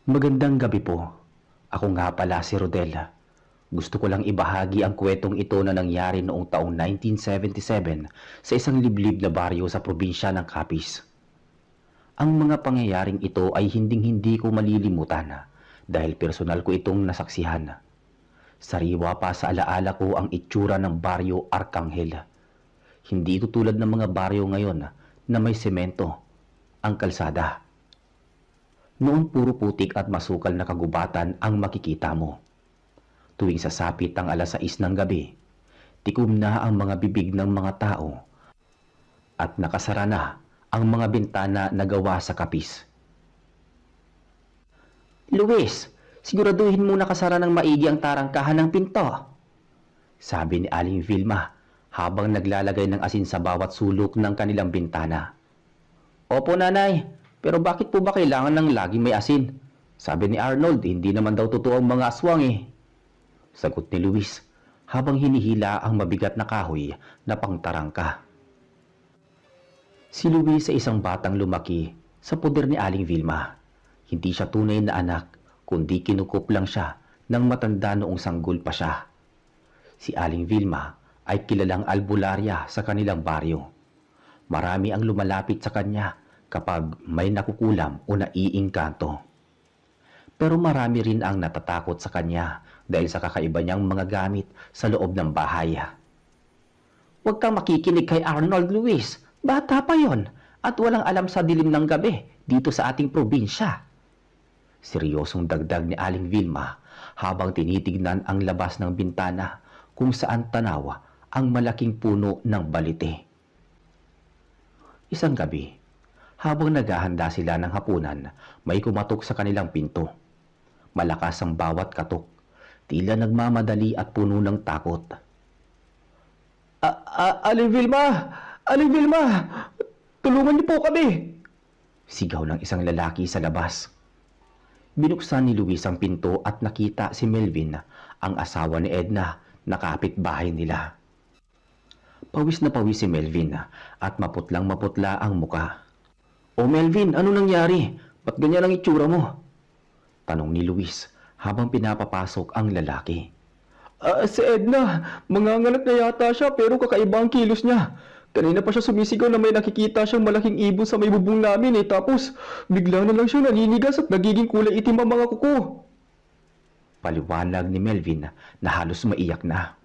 Magandang gabi po. Ako nga pala si Rodel. Gusto ko lang ibahagi ang kwentong ito na nangyari noong taong 1977 sa isang liblib na baryo sa probinsya ng Capiz. Ang mga pangyayaring ito ay hinding-hindi ko malilimutan dahil personal ko itong nasaksihan. Sariwa pa sa alaala ko ang itsura ng baryo Arcangel. Hindi ito tulad ng mga baryo ngayon na may semento ang kalsada. Noon puro putik at masukal na kagubatan ang makikita mo. Tuwing sasapit ang 6:00 ng gabi, tikom na ang mga bibig ng mga tao at nakasara na ang mga bintana na gawa sa kapis. Luis, siguraduhin mo nakasara ng maigi ang tarangkahan ng pinto, sabi ni Aling Vilma habang naglalagay ng asin sa bawat sulok ng kanilang bintana. Opo, nanay. Pero bakit po ba kailangan ng laging may asin? Sabi ni Arnold, hindi naman daw totoo ang mga aswang eh. Sagot ni Luis habang hinihila ang mabigat na kahoy na pangtarangka. Si Luis ay isang batang lumaki sa poder ni Aling Vilma. Hindi siya tunay na anak, kundi kinukup lang siya ng matanda noong sanggol pa siya. Si Aling Vilma ay kilalang albularya sa kanilang baryo. Marami ang lumalapit sa kanya kapag may nakukulam o naiingkanto. Pero marami rin ang natatakot sa kanya dahil sa kakaiba niyang mga gamit sa loob ng bahay. Huwag kang makikinig kay Arnold, Luis. Bata pa yon at walang alam sa dilim ng gabi dito sa ating probinsya. Seryosong dagdag ni Aling Vilma habang tinitignan ang labas ng bintana kung saan tanaw ang malaking puno ng balite. Isang gabi, habang naghahanda sila ng hapunan, may kumatok sa kanilang pinto. Malakas ang bawat katok, tila nagmamadali at puno ng takot. Aling Vilma! Aling Vilma! Tulungan niyo po kami! Sigaw ng isang lalaki sa labas. Binuksan ni Luis ang pinto at nakita si Melvin, ang asawa ni Edna, na kapitbahay nila. Pawis na pawis si Melvin at maputlang-maputla ang muka. O Melvin, ano nangyari? Ba't ganyan ang itsura mo? Tanong ni Luis habang pinapapasok ang lalaki. Si Edna, manganganak na yata siya pero kakaiba ang kilos niya. Kanina pa siya sumisigaw na may nakikita siyang malaking ibon sa may bubong namin tapos bigla na lang siya naninigas at nagiging kulay itim ang mga kuko. Paliwanag ni Melvin na halos maiyak na.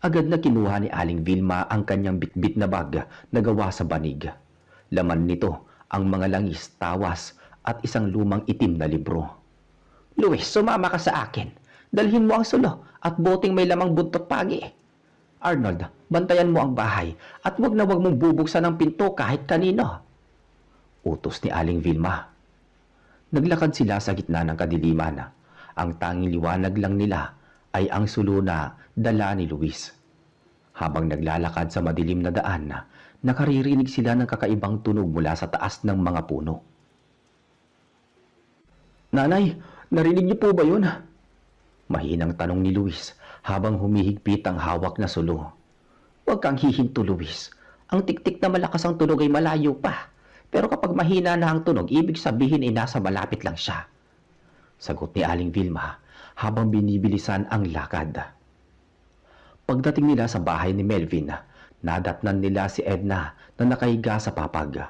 Agad na kinuha ni Aling Vilma ang kanyang bitbit na bag na gawa sa banig. Laman nito ang mga langis, tawas at isang lumang itim na libro. Luis, sumama ka sa akin. Dalhin mo ang sulo at boteng may lamang buntot pagi. Arnold, bantayan mo ang bahay at wag na wag mong bubuksan ang pinto kahit kanino. Utos ni Aling Vilma. Naglakad sila sa gitna ng kadiliman. Ang tanging liwanag lang nila ay ang sulo na dala ni Luis. Habang naglalakad sa madilim na daan, nakaririnig sila ng kakaibang tunog mula sa taas ng mga puno. Nanay, narinig niyo po ba yun? Mahinang tanong ni Luis habang humihigpit ang hawak na sulo. Huwag kang hihinto, Luis. Ang tiktik na malakas ang tunog ay malayo pa. Pero kapag mahina na ang tunog, ibig sabihin ay nasa malapit lang siya. Sagot ni Aling Vilma habang binibilisan ang lakad. Pagdating nila sa bahay ni Melvin, nadatnan nila si Edna na nakahiga sa papag.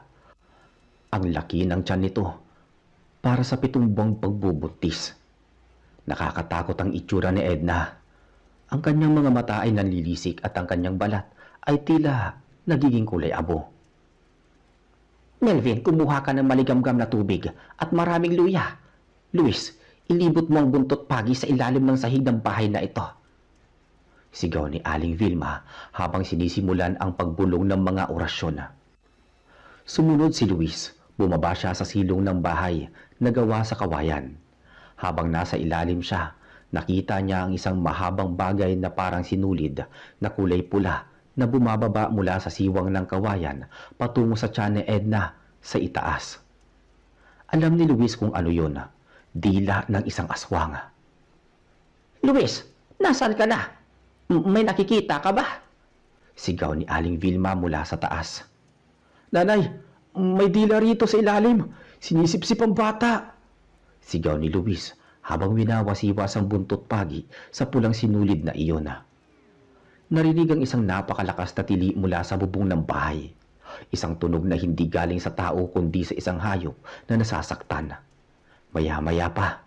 Ang laki ng tiyan nito para sa 7 buwang pagbubuntis. Nakakatakot ang itsura ni Edna. Ang kanyang mga mata ay nanlilisik at ang kanyang balat ay tila nagiging kulay abo. Melvin, kumuha ka ng maligamgam na tubig at maraming luya. Luis, ilibot mo ang buntot pagi sa ilalim ng sahig ng bahay na ito. Sigaw ni Aling Vilma habang sinisimulan ang pagbulong ng mga orasyon. Sumunod si Luis. Bumaba siya sa silong ng bahay na gawa sa kawayan. Habang nasa ilalim siya, nakita niya ang isang mahabang bagay na parang sinulid na kulay pula na bumababa mula sa siwang ng kawayan patungo sa tiyan ni Edna sa itaas. Alam ni Luis kung ano yun. Dila ng isang aswang. Luis, nasaan ka na? May nakikita ka ba? Sigaw ni Aling Vilma mula sa taas. Nanay, may dila rito sa ilalim. Sinisipsip ang bata. Sigaw ni Luis habang winawasiwas ang buntot pagi sa pulang sinulid na iyon. Narinig ang isang napakalakas na tili mula sa bubong ng bahay. Isang tunog na hindi galing sa tao kundi sa isang hayop na nasasaktan. Maya-maya pa,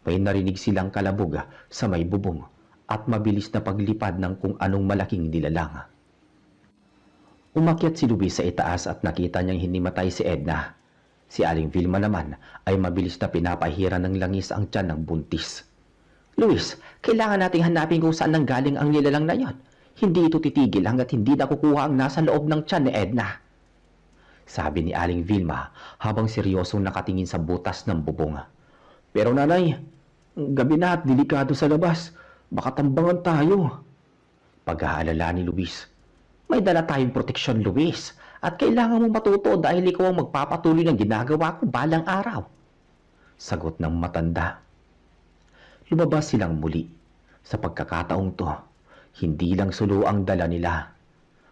may narinig silang kalabog sa may bubong at mabilis na paglipad ng kung anong malaking nilalang. Umakyat si Luis sa itaas at nakita niyang hinimatay si Edna. Si Aling Vilma naman ay mabilis na pinapahira ng langis ang tiyan ng buntis. Luis, kailangan nating hanapin kung saan nanggaling ang nilalang na yon. Hindi ito titigil hanggat hindi nakukuha ang nasa loob ng tiyan ni Edna. Sabi ni Aling Vilma habang seryosong nakatingin sa butas ng bubong. Pero nanay, gabi na at delikado sa labas. Baka tambangan tayo. Pag-aalala ni Luis. May dala tayong proteksyon, Luis. At kailangan mong matuto dahil ikaw ang magpapatuloy ng ginagawa ko balang araw. Sagot ng matanda. Lumabas silang muli. Sa pagkakataong to, hindi lang sulo ang dala nila.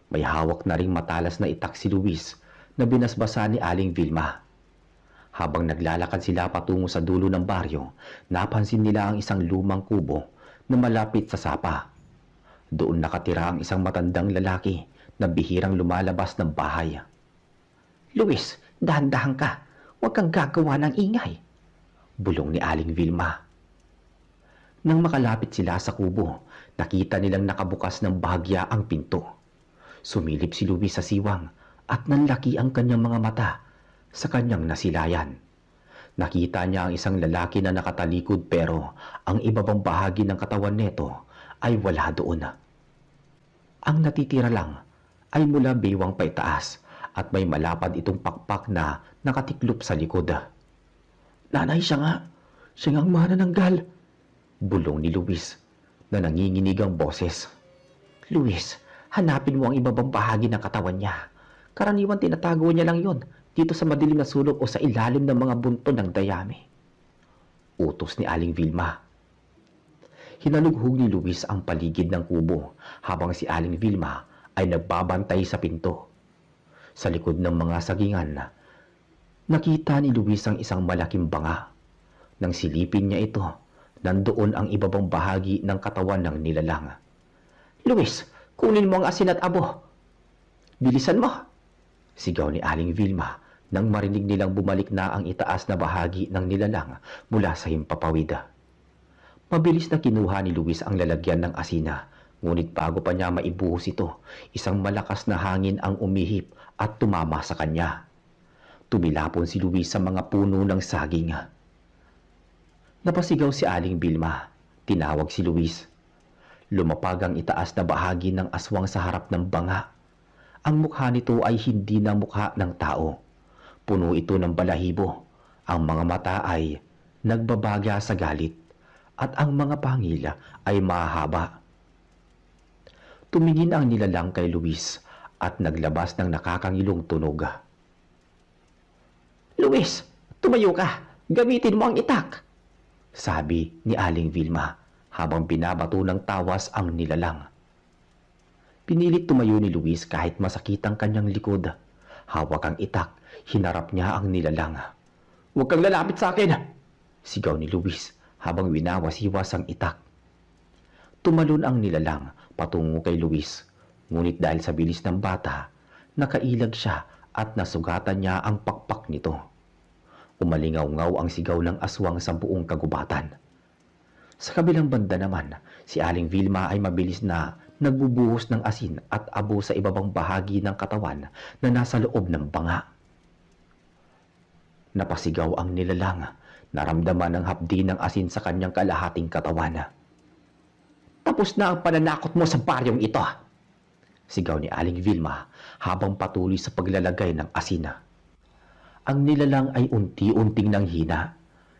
May hawak na ring matalas na itak si Luis na binasbasa ni Aling Vilma. Habang naglalakad sila patungo sa dulo ng baryo, napansin nila ang isang lumang kubo na malapit sa sapa. Doon nakatira ang isang matandang lalaki na bihirang lumalabas ng bahay. Luis, dahan-dahan ka. Huwag kang gagawa ng ingay. Bulong ni Aling Vilma. Nang makalapit sila sa kubo, nakita nilang nakabukas ng bahagya ang pinto. Sumilip si Luis sa siwang at nanlaki ang kanyang mga mata sa kanyang nasilayan. Nakita niya ang isang lalaki na nakatalikod pero ang ibabang bahagi ng katawan nito ay wala doon. Ang natitira lang ay mula baywang paitaas at may malapad itong pakpak na nakatiklop sa likod. Nanay, siya nga. Siya nga ang manananggal. Bulong ni Luis na nanginginig ang boses. Luis, hanapin mo ang ibabang bahagi ng katawan niya. Karaniwan tinatago niya lang yon dito sa madilim na sulok o sa ilalim ng mga bunto ng dayami. Utos ni Aling Vilma. Hinalughog ni Luis ang paligid ng kubo habang si Aling Vilma ay nagbabantay sa pinto. Sa likod ng mga sagingan, nakita ni Luis ang isang malaking banga. Nang silipin niya ito, nandoon ang ibabang bahagi ng katawan ng nilalang. Luis, kunin mo ang asin at abo. Bilisan mo! Sigaw ni Aling Vilma nang marinig nilang bumalik na ang itaas na bahagi ng nilalang mula sa himpapawid. Mabilis na kinuha ni Luis ang lalagyan ng asina, ngunit bago pa niya maibuhos ito, isang malakas na hangin ang umihip at tumama sa kanya. Tumilapon si Luis sa mga puno ng saging. Napasigaw si Aling Vilma. Tinawag si Luis. Lumapag ang itaas na bahagi ng aswang sa harap ng banga. Ang mukha nito ay hindi na mukha ng tao. Puno ito ng balahibo. Ang mga mata ay nagbabaga sa galit at ang mga pangil ay mahaba. Tumingin ang nilalang kay Luis at naglabas ng nakakangilong tunog. Luis, tumayo ka! Gamitin mo ang itak! Sabi ni Aling Vilma habang binabato ng tawas ang nilalang. Pinilit tumayo ni Luis kahit masakit ang kanyang likod. Hawak ang itak, hinarap niya ang nilalang. Huwag kang lalapit sa akin! Sigaw ni Luis habang winawasiwas ang itak. Tumalon ang nilalang patungo kay Luis. Ngunit dahil sa bilis ng bata, nakailag siya at nasugatan niya ang pakpak nito. Umalingaw-ngaw ang sigaw ng aswang sa buong kagubatan. Sa kabilang banda naman, si Aling Vilma ay mabilis na nagbubuhos ng asin at abo sa ibabang bahagi ng katawan na nasa loob ng banga. Napasigaw ang nilalang, naramdaman ang hapdi ng asin sa kanyang kalahating katawan. Tapos na ang pananakot mo sa baryong ito! Sigaw ni Aling Vilma habang patuloy sa paglalagay ng asina. Ang nilalang ay unti-unting nanghina.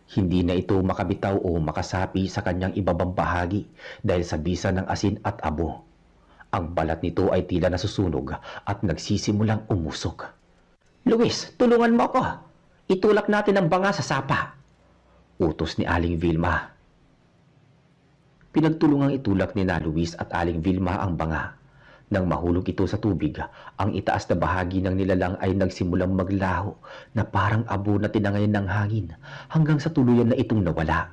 Hindi na ito makabitaw o makasapi sa kanyang ibabang bahagi dahil sa bisa ng asin at abo. Ang balat nito ay tila nasusunog at nagsisimulang umusok. Luis, tulungan mo ako! Itulak natin ang banga sa sapa! Utos ni Aling Vilma. Pinagtulungang itulak ni na Luis at Aling Vilma ang banga. Nang mahulog ito sa tubig, ang itaas na bahagi ng nilalang ay nagsimulang maglaho na parang abo na tinangayan ng hangin hanggang sa tuluyan na itong nawala.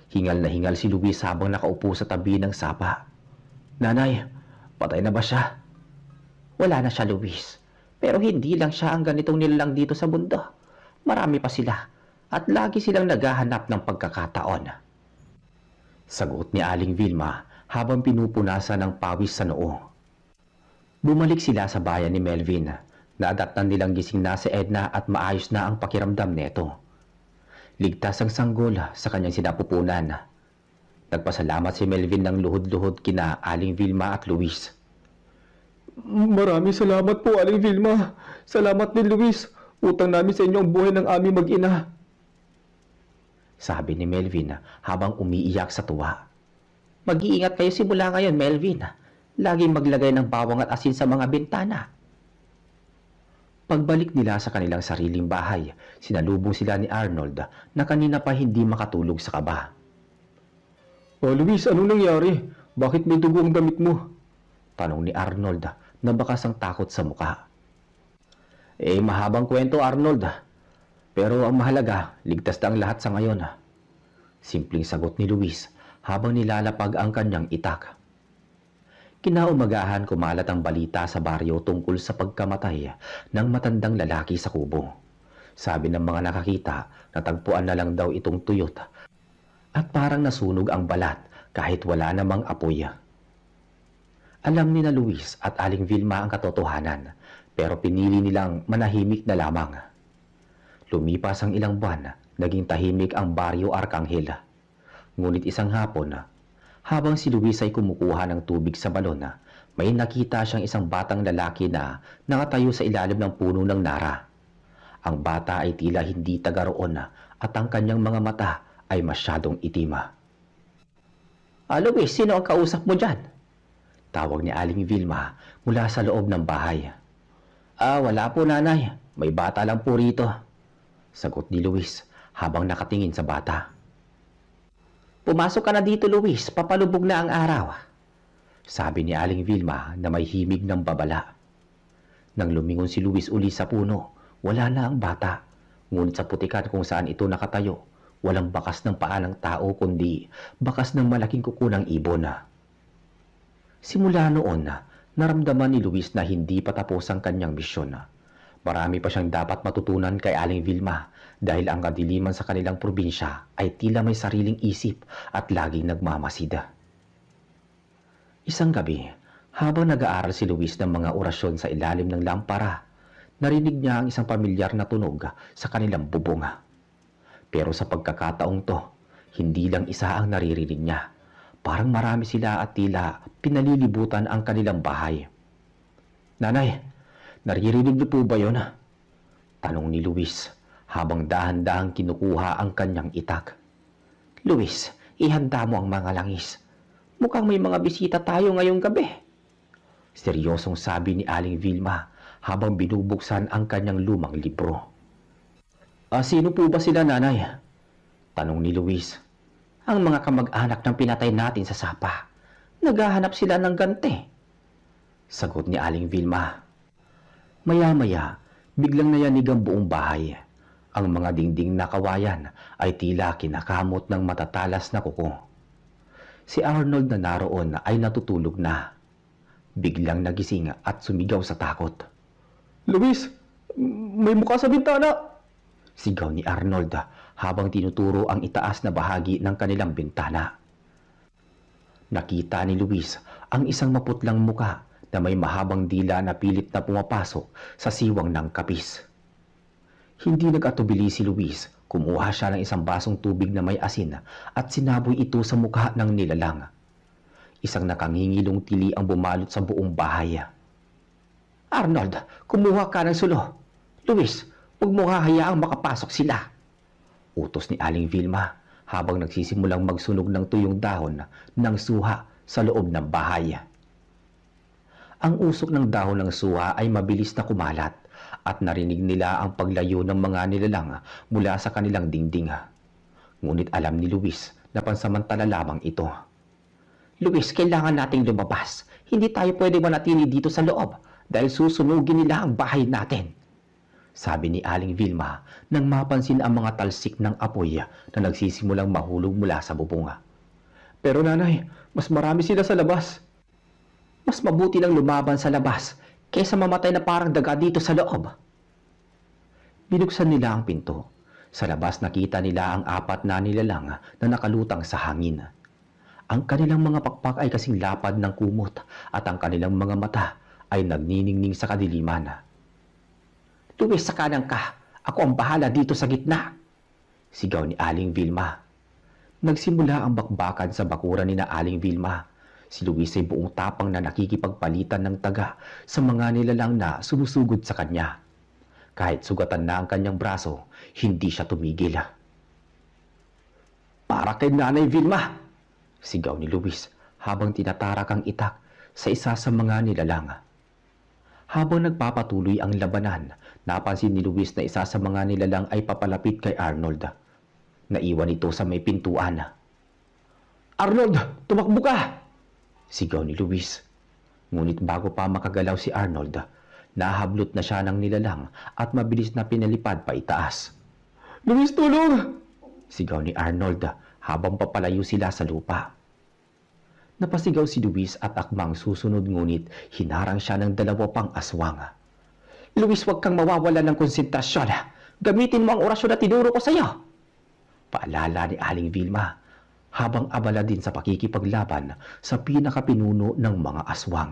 Hingal na hingal si Luis habang nakaupo sa tabi ng sapa. "Nanay, patay na ba siya?" "Wala na siya, Luis. Pero hindi lang siya ang ganitong nilalang dito sa mundo. Marami pa sila at lagi silang naghahanap ng pagkakataon." Sagot ni Aling Vilma habang pinupunasan ng pawis sa noo. Bumalik sila sa bayan ni Melvin. Nadatnan nilang gising na si Edna at maayos na ang pakiramdam neto. Ligtas ang sanggol sa kanyang sinapupunan. Nagpasalamat si Melvin ng luhod-luhod kina Aling Vilma at Luis. "Maraming salamat po, Aling Vilma. Salamat din, Luis. Utang namin sa inyo ang buhay ng aming mag-ina," sabi ni Melvin habang umiiyak sa tuwa. "Mag-iingat kayo simula ngayon, Melvin. Laging maglagay ng bawang at asin sa mga bintana." Pagbalik nila sa kanilang sariling bahay, sinalubong sila ni Arnold na kanina pa hindi makatulog sa kaba. "Oh, Luis, anong nangyari? Bakit may dugo ang damit mo?" tanong ni Arnold na bakas ang takot sa muka. Mahabang kwento, Arnold. Pero ang mahalaga, ligtas na ang lahat sa ngayon." Simpleng sagot ni Luis habang nilalapag ang kanyang itak. Kinaumagahan kumalat ang balita sa baryo tungkol sa pagkamatay ng matandang lalaki sa kubo. Sabi ng mga nakakita, natagpuan na lang daw itong tuyot at parang nasunog ang balat kahit wala namang apoy. Alam ni na Luis at Aling Vilma ang katotohanan, pero pinili nilang manahimik na lamang. Lumipas ang ilang buwan, naging tahimik ang baryo Arcangel. Ngunit isang hapon, habang si Luis ay kumukuha ng tubig sa balon, may nakita siyang isang batang lalaki na nakatayo sa ilalim ng puno ng nara. Ang bata ay tila hindi taga roon at ang kanyang mga mata ay masyadong itim. Luis, sino ang kausap mo dyan?" tawag ni Aling Vilma mula sa loob ng bahay. Wala po, nanay. May bata lang po rito," sagot ni Luis habang nakatingin sa bata. "Pumasok ka na dito, Luis. Papalubog na ang araw," sabi ni Aling Vilma na may himig ng babala. Nang lumingon si Luis uli sa puno, wala na ang bata. Ngunit sa putikan kung saan ito nakatayo, walang bakas ng paa ng tao kundi bakas ng malaking kuko ng ibon. Simula noon, naramdaman ni Luis na hindi pa tapos ang kanyang misyon. Marami pa siyang dapat matutunan kay Aling Vilma dahil ang kadiliman sa kanilang probinsya ay tila may sariling isip at laging nagmamasid. Isang gabi, habang nag-aaral si Luis ng mga orasyon sa ilalim ng lampara, narinig niya ang isang pamilyar na tunog sa kanilang bubong. Pero sa pagkakataong to, hindi lang isa ang naririnig niya. Parang marami sila at tila pinalilibutan ang kanilang bahay. "Nanay, naririnig niyo po ba yun?" tanong ni Luis habang dahan-dahang kinukuha ang kanyang itak. "Luis, ihanda mo ang mga langis. Mukhang may mga bisita tayo ngayong gabi," seryosong sabi ni Aling Vilma habang binubuksan ang kanyang lumang libro. Sino po ba sila, nanay?" tanong ni Luis. "Ang mga kamag-anak ng pinatay natin sa sapa. Naghahanap sila ng ganti," sagot ni Aling Vilma. Maya-maya, biglang nayanig ang buong bahay. Ang mga dingding na kawayan ay tila kinakamot ng matatalas na kuko. Si Arnold na naroon ay natutulog na. Biglang nagising at sumigaw sa takot. "Luis, may mukha sa bintana!" sigaw ni Arnold habang tinuturo ang itaas na bahagi ng kanilang bintana. Nakita ni Luis ang isang maputlang muka na may mahabang dila na pilit na pumapasok sa siwang ng kapis. Hindi nag-atubili si Luis. Kumuha siya ng isang basong tubig na may asin at sinaboy ito sa mukha ng nilalang. Isang nakangingilong tili ang bumalot sa buong bahay. "Arnold, kumuha ka ng sulo. Luis, huwag mo hahayaang makapasok sila," utos ni Aling Vilma habang nagsisimulang magsunog ng tuyong dahon ng suha sa loob ng bahay. Ang usok ng dahon ng suha ay mabilis na kumalat at narinig nila ang paglayo ng mga nilalang mula sa kanilang dingding. Ngunit alam ni Luis na pansamantala lamang ito. "Luis, kailangan nating lumabas. Hindi tayo pwede manatili dito sa loob dahil susunugin nila ang bahay natin. Sabi ni Aling Vilma nang mapansin ang mga talsik ng apoy na nagsisimulang mahulog mula sa bubunga. Pero nanay, mas marami sila sa labas. Mas mabuti lang lumaban sa labas kaysa mamatay na parang daga dito sa loob. Binuksan nila ang pinto. Sa labas nakita nila ang 4 na nilalang na nakalutang sa hangin. Ang kanilang mga pakpak ay kasing lapad ng kumot at ang kanilang mga mata ay nagniningning sa kadiliman. Luwis, sa kanan ka. Ako ang bahala dito sa gitna. Sigaw ni Aling Vilma. Nagsimula ang bakbakan sa bakuran ni na Aling Vilma. Si Luis ay buong tapang na nakikipagpalitan ng taga sa mga nilalang na sumusugod sa kanya. Kahit sugatan na ang kanyang braso, hindi siya tumigil. Para kay Nanay Vilma! Sigaw ni Luis habang tinatarak ang itak sa isa sa mga nilalang. Habang nagpapatuloy ang labanan, napansin ni Luis na isa sa mga nilalang ay papalapit kay Arnold. Naiwan ito sa may pintuan. Arnold! Tumakbo ka! Sigaw ni Luis. Ngunit bago pa makagalaw si Arnold, nahablot na siya ng nilalang at mabilis na pinalipad pa itaas. Luis, tulong! Sigaw ni Arnold habang papalayo sila sa lupa. Napasigaw si Luis at akmang susunod ngunit hinarang siya ng 2 pang aswang. Luis, huwag kang mawawala ng konsentrasyon. Gamitin mo ang orasyon na tinuro ko sa iyo. Paalala ni Aling Vilma habang abala din sa pakikipaglaban sa pinakapinuno ng mga aswang.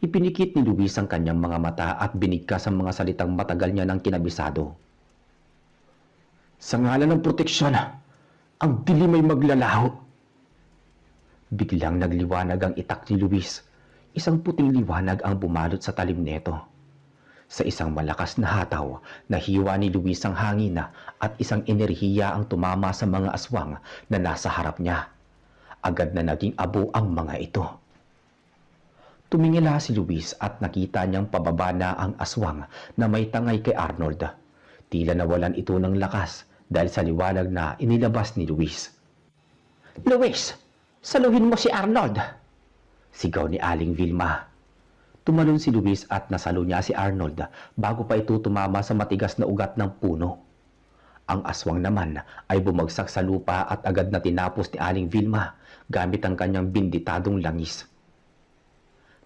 Ipinikit ni Luis ang kanyang mga mata at binigkas ang mga salitang matagal niya ng kinabisado. Sa ngalan ng proteksyon, ang dilim ay maglalaho. Biglang nagliwanag ang itak ni Luis. Isang puting liwanag ang bumalot sa talim neto. Sa isang malakas na hataw, nahiwa ni Luis ang hangin at isang enerhiya ang tumama sa mga aswang na nasa harap niya. Agad na naging abo ang mga ito. Tumingala si Luis at nakita niyang pababa na ang aswang na may tangay kay Arnold. Tila nawalan ito ng lakas dahil sa liwanag na inilabas ni Luis. Luis, saluhin mo si Arnold! Sigaw ni Aling Vilma. Tumalon si Luis at nasalo niya si Arnold bago pa ito tumama sa matigas na ugat ng puno. Ang aswang naman ay bumagsak sa lupa at agad na tinapos ni Aling Vilma gamit ang kanyang binditadong langis.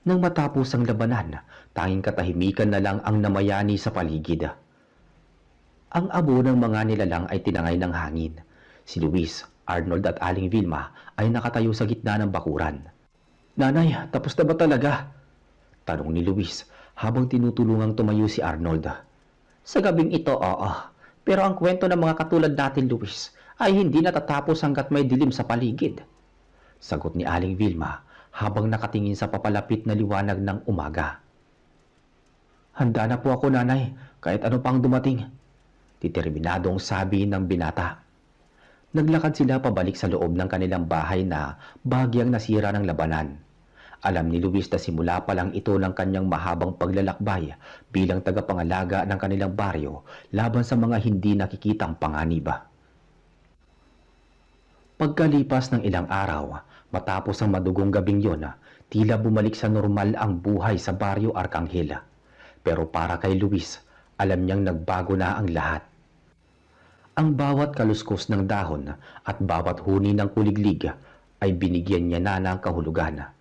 Nang matapos ang labanan, tanging katahimikan na lang ang namayani sa paligid. Ang abo ng mga nilalang ay tinangay ng hangin. Si Luis, Arnold at Aling Vilma ay nakatayo sa gitna ng bakuran. Nanay, tapos na ba talaga? Tanong ni Luis habang tinutulungang tumayo si Arnold. Sa gabing ito, oo. Pero ang kwento ng mga katulad natin, Luis, ay hindi natatapos hanggat may dilim sa paligid. Sagot ni Aling Vilma habang nakatingin sa papalapit na liwanag ng umaga. Handa na po ako, nanay, kahit ano pang dumating. Determinadong sabi ng binata. Naglakad sila pabalik sa loob ng kanilang bahay na bahagyang nasira ng labanan. Alam ni Luis na simula pa lang ito ng kanyang mahabang paglalakbay bilang tagapangalaga ng kanilang baryo laban sa mga hindi nakikitang panganib. Pagkalipas ng ilang araw, matapos ang madugong gabing yon, tila bumalik sa normal ang buhay sa baryo Arcangel. Pero para kay Luis, alam niyang nagbago na ang lahat. Ang bawat kaluskos ng dahon at bawat huni ng kuliglig ay binigyan niya na ng kahulugan.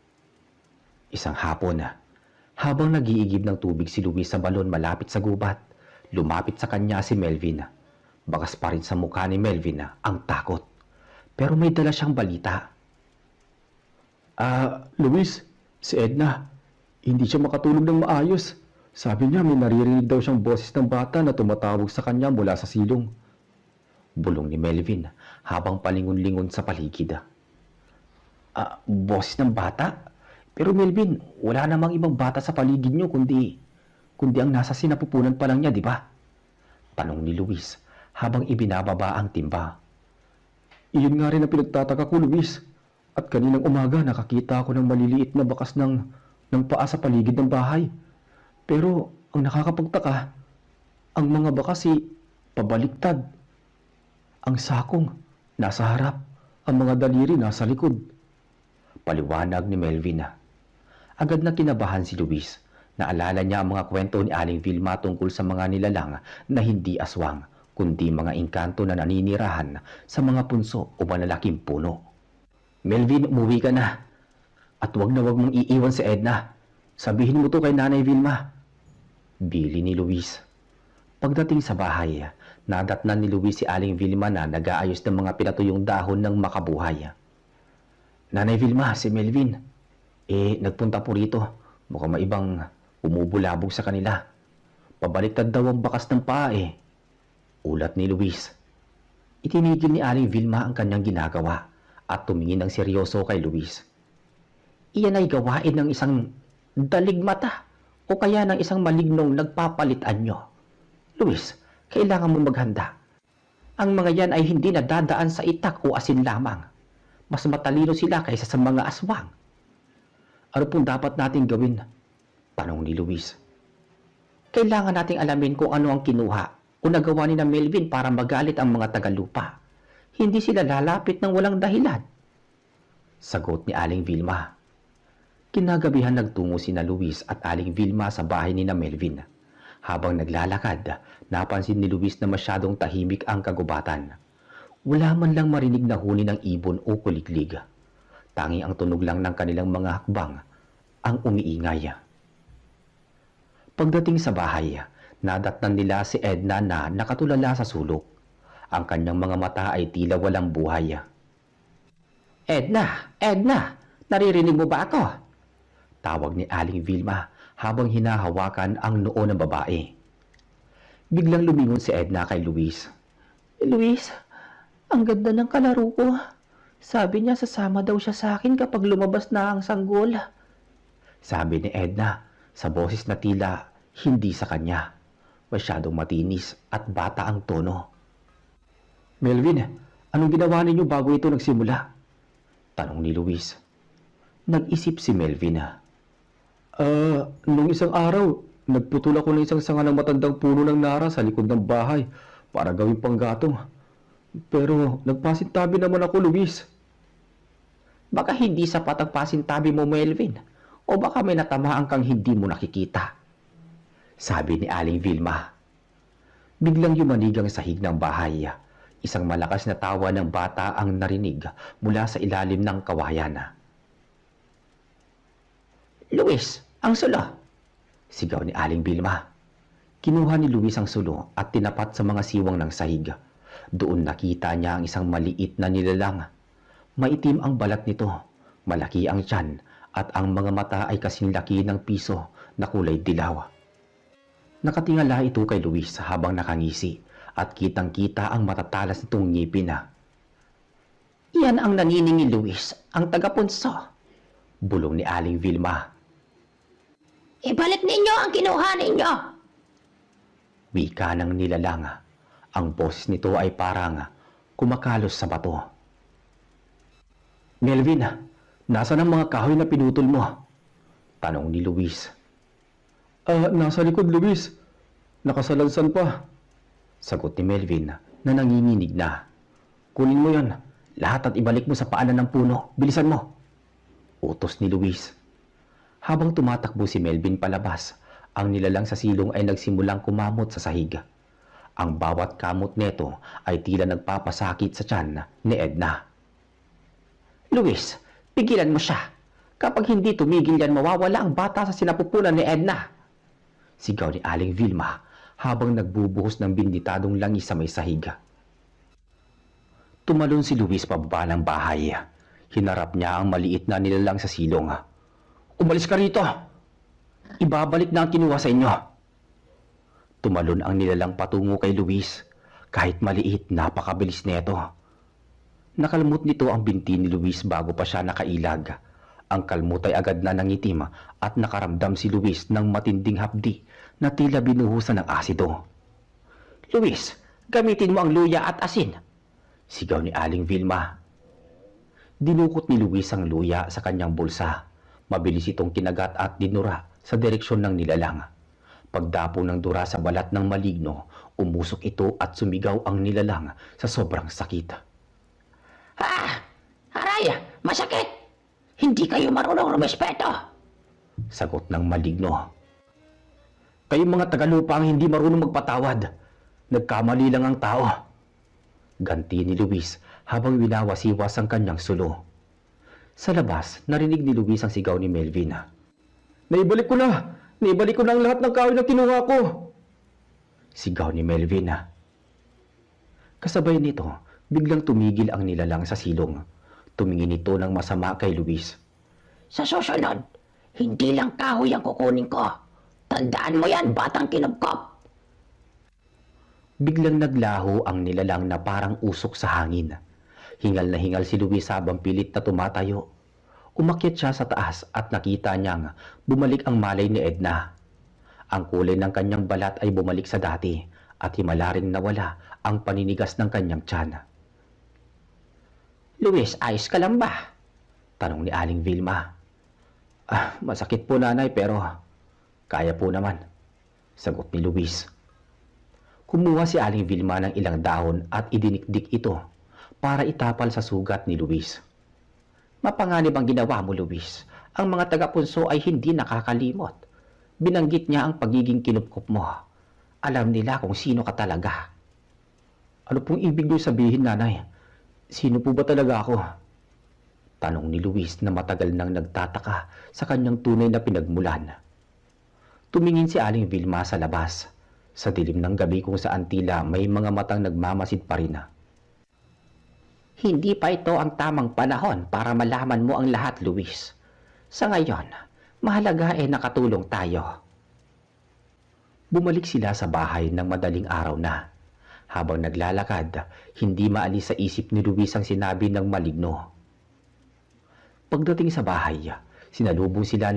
Isang hapon, habang nag-iigib ng tubig si Luis sa balon malapit sa gubat, lumapit sa kanya si Melvin. Bakas pa rin sa mukha ni Melvin ang takot. Pero may dala siyang balita. Luis, si Edna, hindi siya makatulog ng maayos. Sabi niya may naririnig daw siyang boses ng bata na tumatawag sa kanya mula sa silong. Bulong ni Melvin habang palingon-lingon sa paligid. Boses ng bata? Pero Melvin, wala namang ibang bata sa paligid niyo kundi ang nasa sinapupunan pa lang niya, di ba? Tanong ni Luis habang ibinababa ang timba. Iyon nga rin ang pinagtataka ko, Luis. At kaninang umaga nakakita ako ng maliliit na bakas ng paa sa paligid ng bahay. Pero ang nakakapagtaka, ang mga bakas pabaliktad. Ang sakong nasa harap, ang mga daliri nasa likod. Paliwanag ni Melvin. Agad na kinabahan si Luis. Naalala niya ang mga kwento ni Aling Vilma tungkol sa mga nilalang na hindi aswang, kundi mga engkanto na naninirahan sa mga punso o malalaking puno. Melvin, umuwi ka na. At wag na wag mong iiwan si Edna. Sabihin mo to kay Nanay Vilma. Bili ni Luis. Pagdating sa bahay, nadatnan ni Luis si Aling Vilma na nag-aayos ng mga pinatuyong dahon ng makabuhay. Nanay Vilma, si Melvin. Nagpunta po rito. Mukhang maibang umubulabog sa kanila. Pabaliktad daw ang bakas ng paa Ulat ni Luis. Itinigil ni Aling Vilma ang kanyang ginagawa at tumingin ng seryoso kay Luis. Iyan ay gawain ng isang daligmata o kaya ng isang malignong nagpapalitan nyo. Luis, kailangan mo maghanda. Ang mga yan ay hindi nadadaan sa itak o asin lamang. Mas matalino sila kaysa sa mga aswang. Ano pong dapat natin gawin? Tanong ni Luis. Kailangan nating alamin kung ano ang kinuha o nagawa ni na Melvin para magalit ang mga tagalupa. Hindi sila lalapit ng walang dahilan. Sagot ni Aling Vilma. Kinagabihan nagtungo sina Luis at Aling Vilma sa bahay ni na Melvin. Habang naglalakad, napansin ni Luis na masyadong tahimik ang kagubatan. Wala man lang marinig na huni ng ibon o kuliglig. Tangi ang tunog lang ng kanilang mga hakbang ang umiingay. Pagdating sa bahay, nadatnan nila si Edna na nakatulala sa sulok. Ang kanyang mga mata ay tila walang buhay. Edna! Edna! Naririnig mo ba ako? Tawag ni Aling Vilma habang hinahawakan ang noo ng babae. Biglang lumingon si Edna kay Luis. Luis, ang ganda ng kalaro ko. Sabi niya sasama daw siya sa akin kapag lumabas na ang sanggol. Sabi ni Edna sa boses na tila hindi sa kanya. Masyadong matinis at bata ang tono. Melvin, anong ginawa ninyo bago ito nagsimula? Tanong ni Luis. Nag-isip si Melvin. Nung isang araw, nagputol ako ng isang sanga ng matandang puno ng nara sa likod ng bahay para gawing panggatong. Pero nagpasintabi naman ako, Luis. Baka hindi sapat ang pasintabi mo, Melvin. O baka may natamaan kang hindi mo nakikita. Sabi ni Aling Vilma. Biglang yumanig ang sahig ng bahay. Isang malakas na tawa ng bata ang narinig mula sa ilalim ng kawayan. Luis, ang sulo! Sigaw ni Aling Vilma. Kinuha ni Luis ang sulo at tinapat sa mga siwang ng sahig. Doon nakita niya ang isang maliit na nilalang. Maitim ang balat nito, malaki ang tiyan, at ang mga mata ay kasing laki ng piso na kulay dilaw. Nakatingala ito kay Luis habang nakangisi at kitang-kita ang matatalas nitong ngipin. Iyan ang naniningil, Luis, ang tagapunso. Bulong ni Aling Vilma. Ibalik ninyo ang kinuha ninyo! Wika ng nilalang. Ang boses nito ay parang kumakalos sa bato. Melvin, nasaan ang mga kahoy na pinutol mo? Tanong ni Luis. Nasa likod, Luis. Nakasalansan pa. Sagot ni Melvin na nanginginig na. Kunin mo yon, lahat at ibalik mo sa paanan ng puno. Bilisan mo. Utos ni Luis. Habang tumatakbo si Melvin palabas, ang nilalang sa silong ay nagsimulang kumamot sa sahig. Ang bawat kamot neto ay tila nagpapasakit sa tiyan ni Edna. Luis, pigilan mo siya. Kapag hindi tumigil yan, mawawala ang bata sa sinapupunan ni Edna. Sigaw ni Aling Vilma habang nagbubuhos ng binditadong langis sa may sahig. Tumalon si Luis pababa ng bahay. Hinarap niya ang maliit na nilalang sa silong. Umalis ka rito! Ibabalik na ang kinuha sa inyo. Tumalon ang nilalang patungo kay Luis. Kahit maliit, napakabilis neto. Nakalmot nito ang binti ni Luis bago pa siya nakailag. Ang kalmot ay agad na nangitim at nakaramdam si Luis ng matinding hapdi na tila binuhusan ng asido. Luis, gamitin mo ang luya at asin! Sigaw ni Aling Vilma. Dinukot ni Luis ang luya sa kanyang bulsa. Mabilis itong kinagat at dinura sa direksyon ng nilalang. Pagdapo ng dura sa balat ng maligno, umusok ito at sumigaw ang nilalang sa sobrang sakit. Haraya! Masakit! Hindi kayo marunong rumespeto. Sagot ng maligno. Kayong mga tagalupa ang hindi marunong magpatawad. Nagkamali lang ang tao. Ganti ni Luis habang winawasiwas ang kanyang sulo. Sa labas, narinig ni Luis ang sigaw ni Melvin. Naibalik ko na! Naibalik ko na ang lahat ng kahoy na kinuha ko! Sigaw ni Melvin. Kasabay nito, biglang tumigil ang nilalang sa silong. Tumingin ito ng masama kay Luis. Sa susunod, hindi lang kahoy ang kukunin ko. Tandaan mo yan, batang kinubkop. Biglang naglaho ang nilalang na parang usok sa hangin. Hingal na hingal si Luis habang pilit na tumatayo. Umakyat siya sa taas at nakita niyang bumalik ang malay ni Edna. Ang kulay ng kanyang balat ay bumalik sa dati at himala ring nawala ang paninigas ng kanyang tiyan. Luis, ayos ka lang ba? Tanong ni Aling Vilma. Masakit po nanay pero kaya po naman. Sagot ni Luis. Kumuha si Aling Vilma ng ilang dahon at idinikdik ito para itapal sa sugat ni Luis. Mapanganib ang ginawa mo, Luis. Ang mga taga-punso ay hindi nakakalimot. Binanggit niya ang pagiging kinupkop mo. Alam nila kung sino ka talaga. Ano pong ibig niyo sabihin, nanay? Sino po ba talaga ako? Tanong ni Luis na matagal nang nagtataka sa kanyang tunay na pinagmulan. Tumingin si Aling Vilma sa labas, sa dilim ng gabi kung saan tila may mga matang nagmamasid pa rin. Hindi pa ito ang tamang panahon para malaman mo ang lahat, Luis. Sa ngayon, mahalaga nakatulong tayo. Bumalik sila sa bahay ng madaling araw na. Habang naglalakad, hindi maalis sa isip ni Luis ang sinabi ng maligno. Pagdating sa bahay, sinalubong sila ni